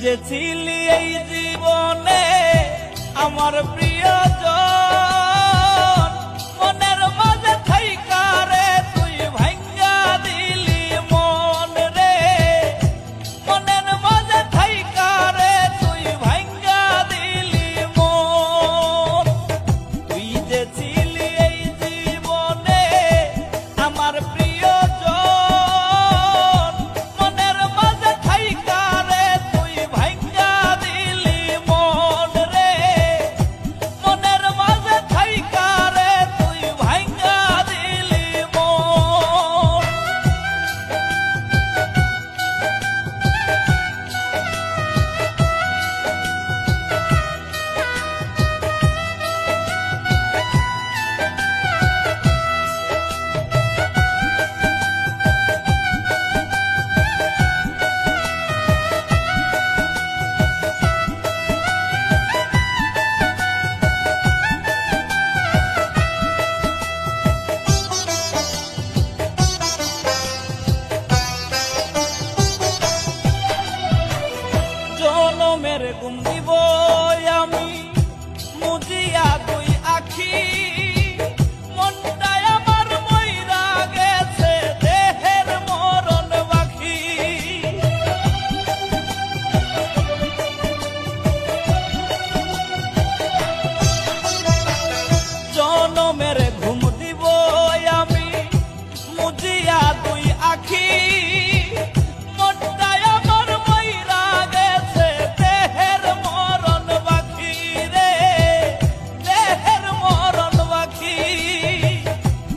যে ছিলি এই জীবনে আমার প্রিয়জন, মনের মাঝে থাইকা রে তুই ভাঙ্গা দিলি মন রে, মনের মাঝে থাইকা রে তুই ভাঙ্গা দিলি মন। তুই যে ছিলি এই জীবনে আমার প্রিয়জন, মনের মাঝে থাইকা রে তুই ভাঙ্গা দিলি মন রে, মনের মাঝে থাইকা রে তুই ভাঙ্গা দিলি মন। জনমের ঘুম দিব আমি মুজিয়া দুই আখি, মনটাই আমার মইরা গেছে দেহের মরণ বাকি। জনমের ঘুম দিব আমি মুজিয়া দুই আখি, মনটাই আমার মইরা গেছে দেহের মরণ বাকি রে, দেহের মরণ বাকি।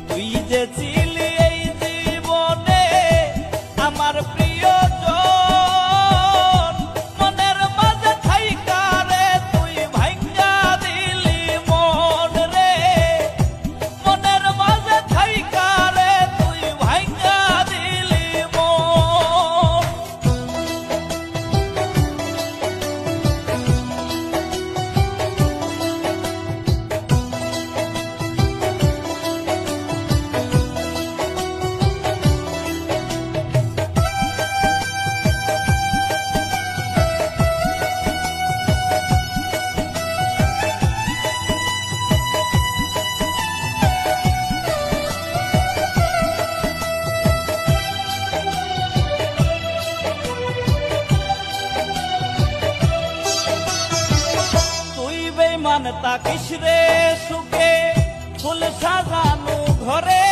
তুই যে ছিলি এই জীবনে আমার প্রিয়জন, মনের মাঝে থাইকা রে তুই ভাঙ্গা দিলি মন রে, মনের মাঝে থাইকা রে তুই ভাঙ্গা দিলি মন। তুই বেঈমান তাকিস রে সুখে ফুল সাজানো ঘরে,